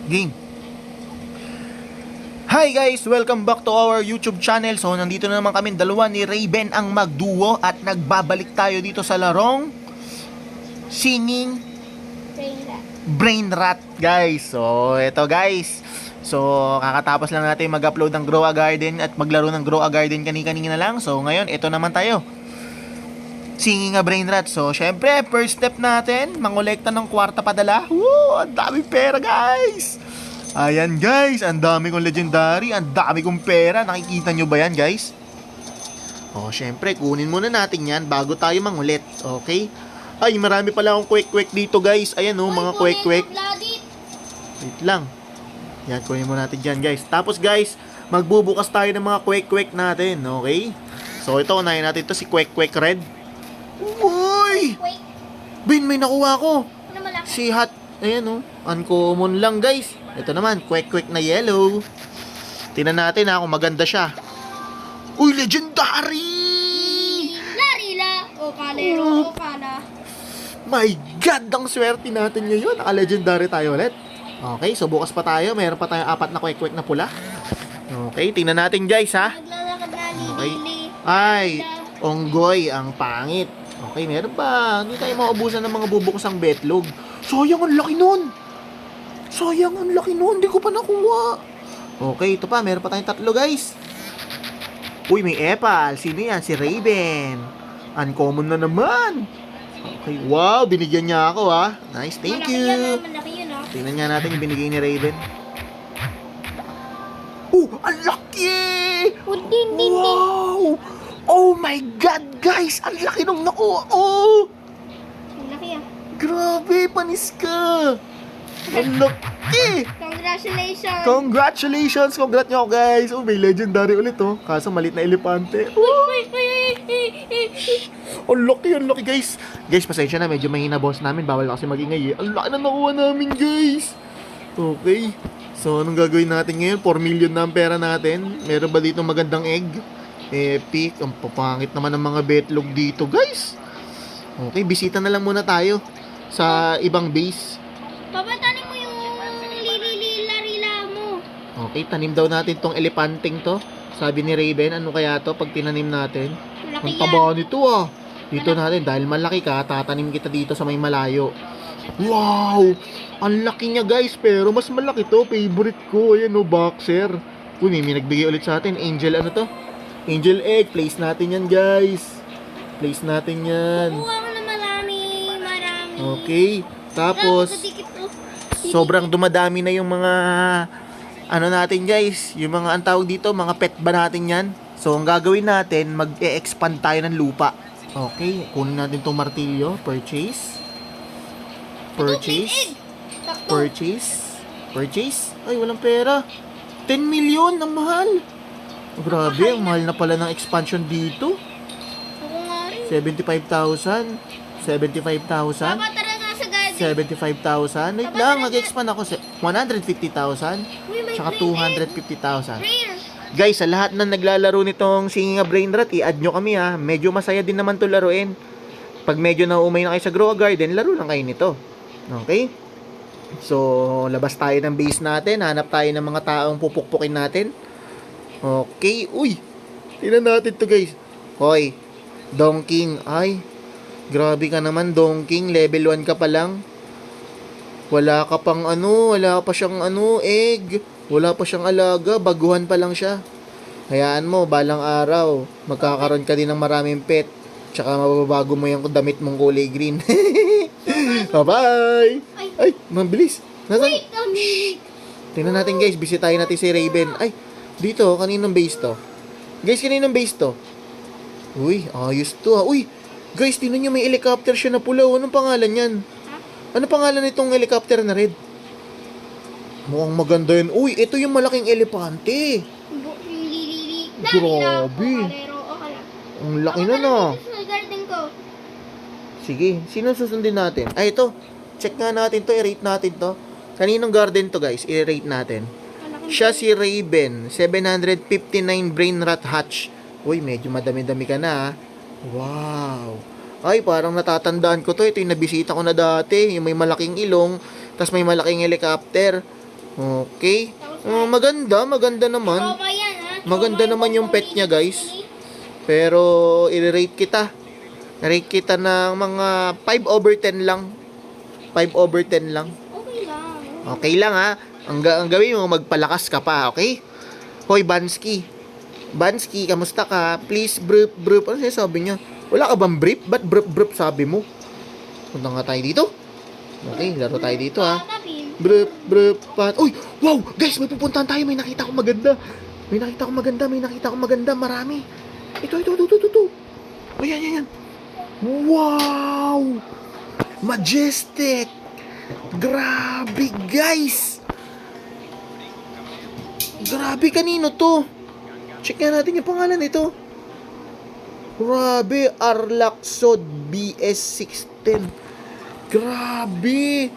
Game. Hi guys! Welcome back to our YouTube channel. So, nandito na naman kami dalawa ni Raven ang magduo at nagbabalik tayo dito sa larong Singing Brain Rat, guys. So, eto guys. So, kakatapos lang natin mag-upload ng Grow a Garden at maglaro ng Grow a Garden kani-kanina lang. So, ngayon, eto naman tayo. Singing a Brain Rat. So, syempre, first step natin, mangolekta ng kwarta padala. Woo! Ang dami pera, guys! Ayan, guys. Ang dami kong legendary. Ang dami kong pera. Nakikita nyo ba yan, guys? O, syempre, kunin muna natin yan bago tayo mangulit. Okay? Ay, marami pala akong kwek-kwek dito, guys. Ayan, mga kwek-kwek. Wait lang. Yan, kunin muna natin dyan, guys. Tapos, guys, magbubukas tayo ng mga kwek-kwek natin. Okay? So, ito, unahin natin ito si Kwek-Kwek Red. Uy! Bin, may nakuha ko. Si Hot. Ayan, uncommon lang, guys. Ito naman, Kwek-Kwek na yellow. Tingnan natin kung maganda siya. Uy, legendary! Larila! O kalero, o kala. My God, ang swerte natin ngayon. Naka-legendary tayo ulit. Okay, so bukas pa tayo. Meron pa tayong 4 na Kwek-Kwek na pula. Okay, tingnan natin, guys, ha. Naglalakad na Okay. lili. Ay, onggoy ang pangit. Okay, meron pa. Hindi tayo maubusan ng mga bubukasang betlog. Sayang, ang laki nun. Sayang, ang laki nun. Hindi ko pa nakuha. Okay, ito pa. Meron pa tayong 3, guys. Uy, may epal. Sino yan? Si Raven. Uncommon na naman. Okay, wow. Binigyan niya ako, ha. Nice, thank Malaki you. yan, malaki yun, ha. Tingnan nga natin yung binigay ni Raven. Ang laki! Din. Wow! Oh my God, guys! Ang laki nung nakuha! Oh! Malaki, ah. Grabe, panis ka! Ang laki! Congratulations! Congratulations! Congrats nyo ako, guys! Oh, may legendary ulit, Kaso malit na elepante. Uy. Ang laki, guys! Guys, pasensya na. Medyo mahina boss namin. Bawal kasi magingay, Ang laki na nakuha namin, guys! Okay. So, anong gagawin natin ngayon? 4 million na ang pera natin. Meron ba dito magandang egg? Epic. Ang papangit naman ng mga betlog dito, guys. Okay, bisita na lang muna tayo sa ibang base. Papatanin mo yung larila mo. Okay, tanim daw natin tong elepanteng to. Sabi ni Raven, ano kaya to pag tinanim natin? Malaki Ang yan. taba nito, Dito natin, dahil malaki ka, tatanim kita dito sa may malayo. Wow! Ang laki niya, guys, pero mas malaki to. Favorite ko. Ayan, boxer. Uy, may nagbigay ulit sa atin. Angel, ano to? Angel egg. Place natin yan, guys. Place natin yan. Kuha ko na marami. Okay. Tapos, sobrang dumadami na yung mga ano natin, guys. Yung mga, ang tawag dito, mga pet ba natin yan? So, ang gagawin natin, mag-e-expand tayo ng lupa. Okay. Kunin natin tong martilyo. Purchase. Ay, walang pera. 10 million, ang mahal. Grabe, ang mahal na pala ng expansion dito. Ako nga rin. 75,000. 75,000. Papa, tara na sa garden. 75,000. Wait lang, mag-expand ako. 150,000. Uy, may Tsaka green 250,000. Rare. Guys, sa lahat na naglalaro nitong Singing a Brain Rat, i-add nyo kami, Medyo masaya din naman to laruin. Pag medyo naumay na kayo sa Grow a Garden, laro lang kayo nito. Okay? So, labas tayo ng base natin. Hanap tayo ng mga taong pupukpukin natin. Okay. Uy! Tingnan natin to, guys. Hoy, Donking. Ay, grabe ka naman, Donking. Level 1 ka pa lang. Wala ka pang wala pa siyang egg. Wala pa siyang alaga. Baguhan pa lang siya. Hayaan mo, balang araw, magkakaroon ka din ng maraming pet. Tsaka mababago mo yung damit mong kulay green. Bye-bye! Ay, mabilis. Nasaan? Wait a minute. Tingnan natin, guys. Bisitahin natin si Raven. Ay, dito. Kaninong base to? Guys, kaninong base to? Uy, ayos to, Uy, guys, tingnan nyo, may helicopter siya na pula. Anong pangalan yan? Ano pangalan nitong helicopter na red? Mukhang maganda yun. Uy, ito yung malaking elepante. Lili. Grabe. Ang laki na, Sa garden ko. Sige, sino susundin natin? Ay, ito. Check nga natin to, i-rate natin to. Kaninong garden to, guys? I-rate natin. Siya si Raven, 759 Brain Rat Hatch. Uy, medyo madami-dami ka na, Wow. Ay, parang natatandaan ko to. Ito yung nabisita ko na dati. Yung may malaking ilong. Tapos may malaking helicopter. Okay. Maganda naman. Tropa yan, ha? Maganda Tropa naman yung pet niya, guys. Pero, i-rate kita. Rate kita ng mga 5/10 lang. 5/10 lang. Okay lang. Okay lang, ha? Ang gawin mo, magpalakas ka pa, okay? Hoy, Bansky. Bansky, kamusta ka? Please, brup. Ano sabi niya? Wala ka bang brief? Ba't brup sabi mo? Punta nga tayo dito. Okay, laro tayo dito, ha? Tatapin. Brup. Uy, wow! Guys, may pupuntahan tayo. May nakita ko maganda. May nakita ko maganda. Marami. Ito. Oh, yan. Wow! Majestic! Grabe, guys! Grabe, kanino to? Check nga natin yung pangalan nito. Grabe, Arlaxod BS610. Grabe!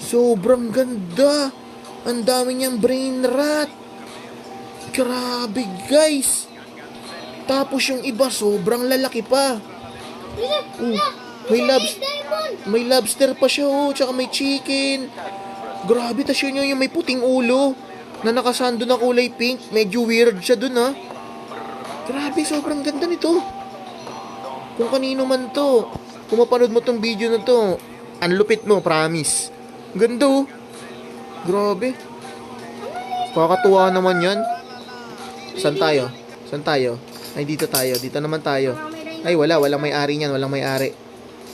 Sobrang ganda! Ang dami niyang brain rot! Grabe, guys! Tapos yung iba, sobrang lalaki pa. May lobster pa siya, oh. Tsaka may chicken. Grabe, tas yun yung may puting ulo na nakasando na kulay pink. Medyo weird siya dun, ha. Grabe, sobrang ganda nito. Kung kanino man to, kung mapanood mo tong video na to, ang lupit mo, promise. Ganda, oh. Grabe. Kakatuwa naman yan. Saan tayo? Ay, dito tayo. Dito naman tayo. Ay, walang may-ari niyan. Walang may-ari.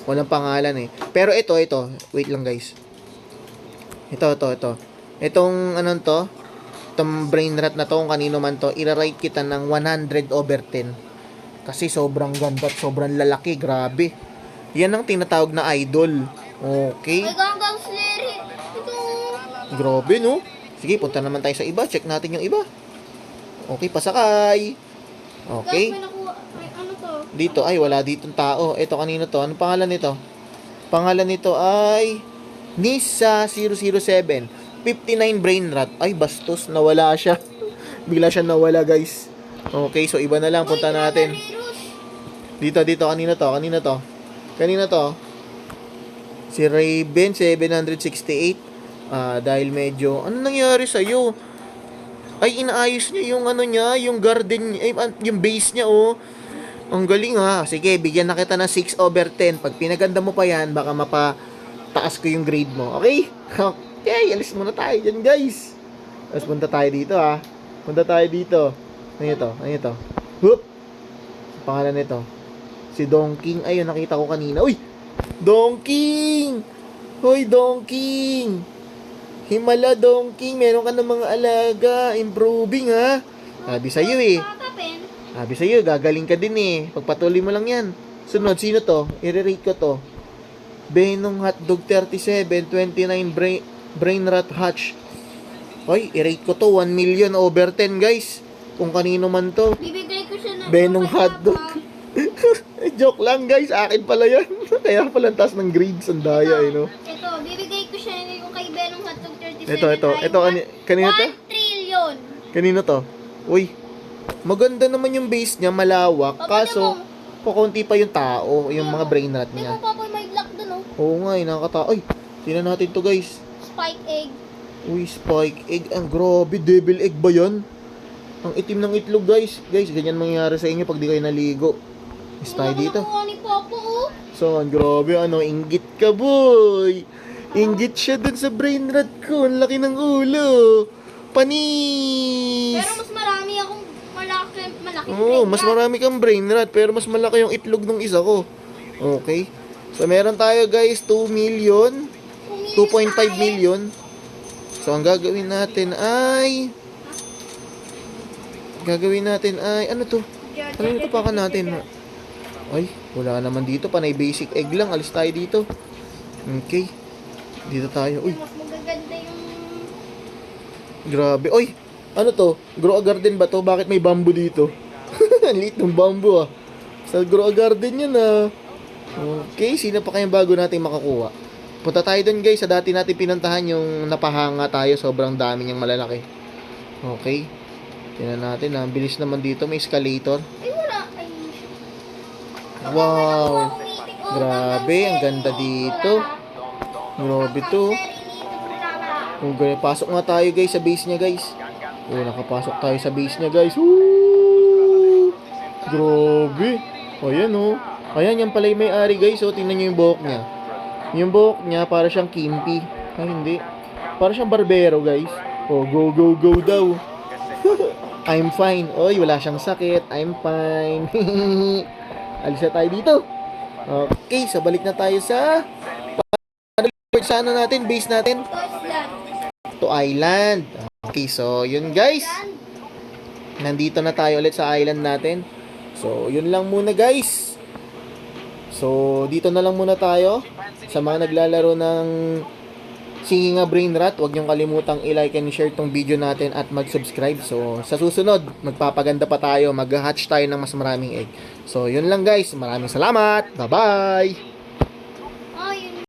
Walang pangalan, eh. Pero ito. Wait lang, guys. Ito. Itong, to? Itong brain rot na to, kung kanino man to, i-rate kita ng 100/10. Kasi sobrang ganda at sobrang lalaki. Grabe. Yan ang tinatawag na idol. Okay. Ay, ganggang slayer. Ito. Grabe, no? Sige, punta naman tayo sa iba. Check natin yung iba. Okay, pasakay. Okay. Guys, may nakuha. Ay, ano to? Dito, ay, wala ditong tao. Ito, kanino to? Anong pangalan nito? Pangalan nito ay Nisa 007. 59 brain rot. Ay, bastos. Nawala siya. Bigla siya nawala, guys. Okay, so iba na lang. Punta natin. Dito. Kanino to? Si Raven 768. Dahil medyo, ano nangyari sa'yo? Ay, inaayos niya yung yung garden, yung base niya, oh. Ang galing, ha. Sige, bigyan na kita ng 6/10. Pag pinaganda mo pa yan, baka mapataas ko yung grade mo. Okay? Okay, alis muna tayo dyan, guys. Tapos punta tayo dito, ha. Ano ito? Whoop! Pangalan nito. Si Donking. Ayun, nakita ko kanina. Uy! Donking! Hoy, Donking! Himala, Donking. Meron ka ng mga alaga. Improving, ha? Sabi sa'yo, eh. Tatapin. Sabi sa'yo, gagaling ka din, eh. Pagpatuloy mo lang yan. Sunod, sino to? I-rate ko to. Benong Hotdog 37, 29 brain rot hatch. Hoy, i-rate ko to. 1,000,000/10, guys. Kung kanino man to. Bibigay ko siya ng Benong Hotdog. Joke lang, guys. Akin pala yan. Kaya pala ang taas ng grades. Ang daya, eh, no? Ito, bibigay ko siya yung kay Benong Hotdog 37. Ito, kanino to? 1 trillion. Kanino to? Uy, maganda naman yung base niya, malawak. Kaso, kukunti pa yung tao, yung mga brain rot Di niya. mo pa may block dun, oh. Oo nga, nakakata. Ay, tingnan natin to, guys. Spike egg. Uy, spike egg. Ang grabe, devil egg ba yan? Ang itim ng itlog, guys. Guys, ganyan mangyayari sa inyo pag di kayo naligo. Is tayo dito. Nakuha ni Papa, oh. So, ang grabe, inggit ka, boy. Inggit siya dun sa brain rot ko. Ang laki ng ulo. Panis! Pero mas marami akong malaki Oo, mas marami kang brain rot, pero mas malaki yung itlog ng isa ko. Okay? So, meron tayo, guys, 2 million. 2.5 million. So, ang gagawin natin ay... ano to? Ano yung tupakan natin? Ay, wala naman dito. Panay basic egg lang. Alis tayo dito. Okay. Dito tayo. Uy, Mas magaganda yung... grabe. Uy, ano to? Grow a garden ba to? Bakit may bamboo dito? Ang liit ng bamboo, ah. Sa grow a garden yan, ah. Okay, sino pa kayang bago natin makakuha? Punta tayo dun, guys. Sa dati natin pinuntahan yung napahanga tayo. Sobrang dami niyang malalaki. Okay. Tingnan natin, ah. Bilis naman dito. May escalator. Ay, wala. Ay, Wow. Grabe, ang ganda dito. Grabe to. Okay, pasok nga tayo guys sa base niya guys. Oh, nakapasok tayo sa base niya guys. Woo! Grabe. O yan oh. Ayan, yan pala yung may-ari guys. O, tingnan nyo yung buhok niya. Yung buhok niya para siyang kimpi. Ay, hindi. Para siyang barbero guys. O, go, go, go daw. I'm fine. Oy, wala siyang sakit. I'm fine. Alis na tayo dito. Okay, so balik na tayo sa ano natin, base natin. To island. Okay, so yun guys. Nandito na tayo ulit sa island natin. So, yun lang muna guys. So, dito na lang muna tayo. Sa mga naglalaro ng Singing a Brain Rot, huwag niyong kalimutang i-like and share tong video natin at mag-subscribe. So, sa susunod, magpapaganda pa tayo. Mag-hatch tayo ng mas maraming egg. So, yun lang guys. Maraming salamat. Bye-bye!